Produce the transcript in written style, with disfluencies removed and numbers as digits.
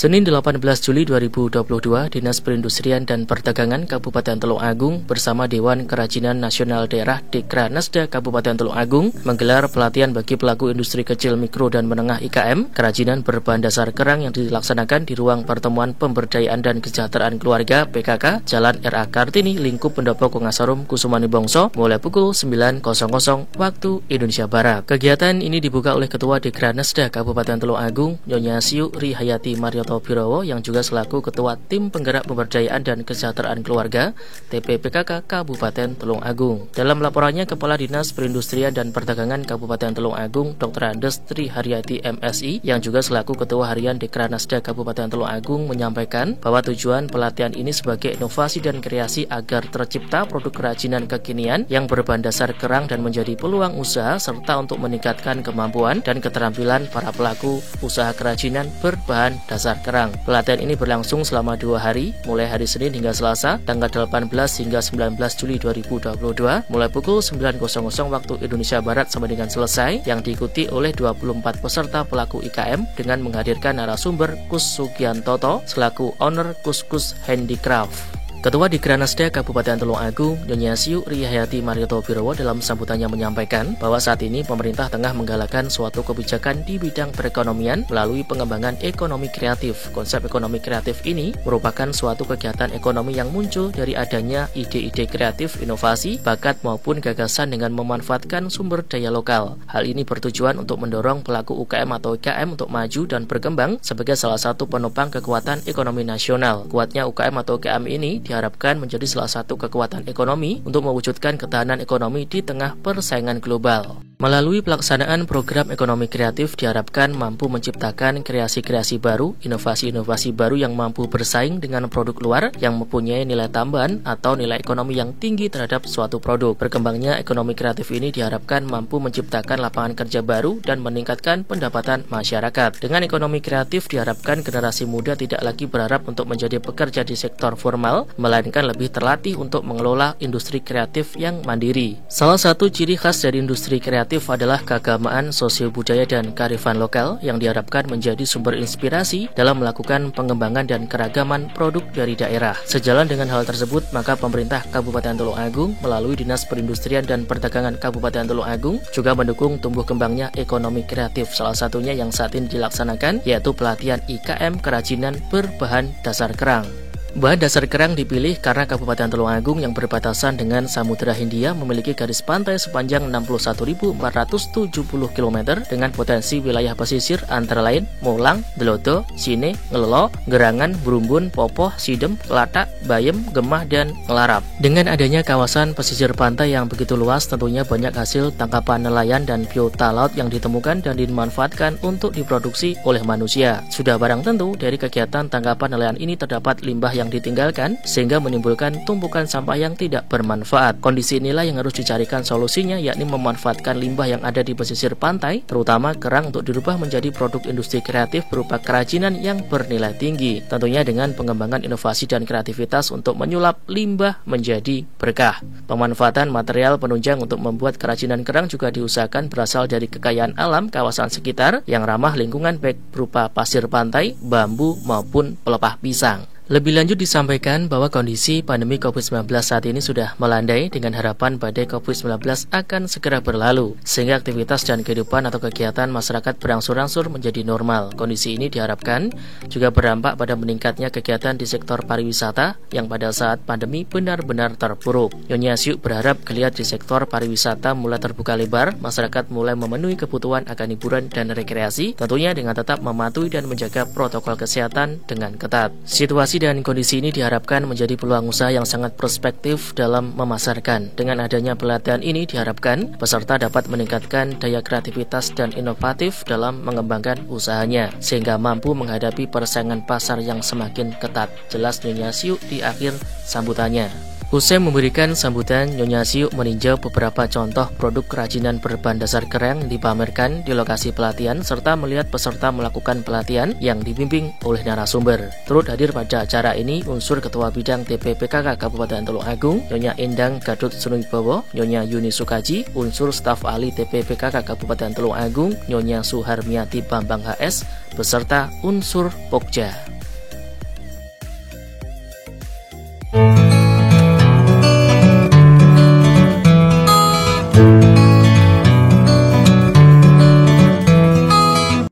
Senin 18 Juli 2022, Dinas Perindustrian dan Perdagangan Kabupaten Tulung Agung bersama Dewan Kerajinan Nasional Daerah Dekranasda Kabupaten Tulung Agung menggelar pelatihan bagi pelaku industri kecil, mikro, dan menengah IKM kerajinan berbahan dasar kerang yang dilaksanakan di ruang pertemuan pemberdayaan dan kesejahteraan keluarga PKK Jalan RA Kartini, Lingkup Pendopo Kongasarum, Kusumani Bongso mulai pukul 9.00 waktu Indonesia Barat. Kegiatan ini dibuka oleh Ketua Dekranasda Kabupaten Tulung Agung, Nyonya Siu Rihayati Marioto Birowo, yang juga selaku Ketua Tim Penggerak Pemberdayaan dan Kesejahteraan Keluarga TPPKK Kabupaten Tulung Agung. Dalam laporannya, Kepala Dinas Perindustrian dan Perdagangan Kabupaten Tulung Agung, Dr. Andes Trihariati MSI, yang juga selaku Ketua Harian Dekranasda Kabupaten Tulung Agung, menyampaikan bahwa tujuan pelatihan ini sebagai inovasi dan kreasi agar tercipta produk kerajinan kekinian yang berbahan dasar kerang dan menjadi peluang usaha serta untuk meningkatkan kemampuan dan keterampilan para pelaku usaha kerajinan berbahan dasar kerang. Pelatihan ini berlangsung selama 2 hari, mulai hari Senin hingga Selasa, tanggal 18 hingga 19 Juli 2022, mulai pukul 9.00 waktu Indonesia Barat sampai dengan selesai, yang diikuti oleh 24 peserta pelaku IKM dengan menghadirkan narasumber Kus Sugiantoto selaku owner Kus Handicraft. Ketua Dekranasda Kabupaten Tulung Agung, Nyonya Siu Rihayati Marioto Birowo, dalam sambutannya menyampaikan bahwa saat ini pemerintah tengah menggalakkan suatu kebijakan di bidang perekonomian melalui pengembangan ekonomi kreatif. Konsep ekonomi kreatif ini merupakan suatu kegiatan ekonomi yang muncul dari adanya ide-ide kreatif, inovasi, bakat maupun gagasan dengan memanfaatkan sumber daya lokal. Hal ini bertujuan untuk mendorong pelaku UKM atau IKM untuk maju dan berkembang sebagai salah satu penopang kekuatan ekonomi nasional. Kuatnya UKM atau IKM ini diharapkan menjadi salah satu kekuatan ekonomi untuk mewujudkan ketahanan ekonomi di tengah persaingan global. Melalui pelaksanaan program ekonomi kreatif diharapkan mampu menciptakan kreasi-kreasi baru, inovasi-inovasi baru yang mampu bersaing dengan produk luar yang mempunyai nilai tambahan atau nilai ekonomi yang tinggi terhadap suatu produk. Berkembangnya ekonomi kreatif ini diharapkan mampu menciptakan lapangan kerja baru dan meningkatkan pendapatan masyarakat. Dengan ekonomi kreatif diharapkan generasi muda tidak lagi berharap untuk menjadi pekerja di sektor formal, melainkan lebih terlatih untuk mengelola industri kreatif yang mandiri. Salah satu ciri khas dari industri kreatif adalah keagamaan, sosial budaya, dan kearifan lokal yang diharapkan menjadi sumber inspirasi dalam melakukan pengembangan dan keragaman produk dari daerah. Sejalan dengan hal tersebut, maka pemerintah Kabupaten Tulung Agung melalui Dinas Perindustrian dan Perdagangan Kabupaten Tulung Agung juga mendukung tumbuh kembangnya ekonomi kreatif. Salah satunya yang saat ini dilaksanakan yaitu pelatihan IKM kerajinan berbahan dasar kerang. Bahan dasar kerang dipilih karena Kabupaten Tulung Agung yang berbatasan dengan Samudra Hindia memiliki garis pantai sepanjang 61.470 km dengan potensi wilayah pesisir antara lain Molang, Delodo, Sine, Ngelolo, Gerangan, Brumbun, Popoh, Sidem, Latak, Bayem, Gemah, dan Ngelarap. Dengan adanya kawasan pesisir pantai yang begitu luas, tentunya banyak hasil tangkapan nelayan dan biota laut yang ditemukan dan dimanfaatkan untuk diproduksi oleh manusia. Sudah barang tentu dari kegiatan tangkapan nelayan ini terdapat limbah yang ditinggalkan sehingga menimbulkan tumpukan sampah yang tidak bermanfaat. Kondisi inilah yang harus dicarikan solusinya, yakni memanfaatkan limbah yang ada di pesisir pantai, terutama kerang, untuk dirubah menjadi produk industri kreatif berupa kerajinan yang bernilai tinggi. Tentunya dengan pengembangan inovasi dan kreativitas untuk menyulap limbah menjadi berkah. Pemanfaatan material penunjang untuk membuat kerajinan kerang juga diusahakan berasal dari kekayaan alam kawasan sekitar yang ramah lingkungan, baik berupa pasir pantai, bambu, maupun pelepah pisang. Lebih lanjut disampaikan bahwa kondisi pandemi COVID-19 saat ini sudah melandai dengan harapan badai COVID-19 akan segera berlalu, sehingga aktivitas dan kehidupan atau kegiatan masyarakat berangsur-angsur menjadi normal. Kondisi ini diharapkan juga berdampak pada meningkatnya kegiatan di sektor pariwisata yang pada saat pandemi benar-benar terpuruk. Nyonya Siu berharap geliat di sektor pariwisata mulai terbuka lebar, masyarakat mulai memenuhi kebutuhan akan hiburan dan rekreasi, tentunya dengan tetap mematuhi dan menjaga protokol kesehatan dengan ketat. Situasi dan kondisi ini diharapkan menjadi peluang usaha yang sangat prospektif dalam memasarkan. Dengan adanya pelatihan ini diharapkan peserta dapat meningkatkan daya kreativitas dan inovatif dalam mengembangkan usahanya, sehingga mampu menghadapi persaingan pasar yang semakin ketat. Jelas Nyonya Siu di akhir sambutannya. Usai memberikan sambutan, Nyonya Siuk meninjau beberapa contoh produk kerajinan berbahan dasar kerang dipamerkan di lokasi pelatihan serta melihat peserta melakukan pelatihan yang dibimbing oleh narasumber. Turut hadir pada acara ini unsur Ketua Bidang TPPKK Kabupaten Tulung Agung, Nyonya Endang Gadut Sunuibowo, Nyonya Yuni Sukaji, unsur staf ahli TPPKK Kabupaten Tulung Agung, Nyonya Suharmiati Bambang HS, beserta unsur Pokja.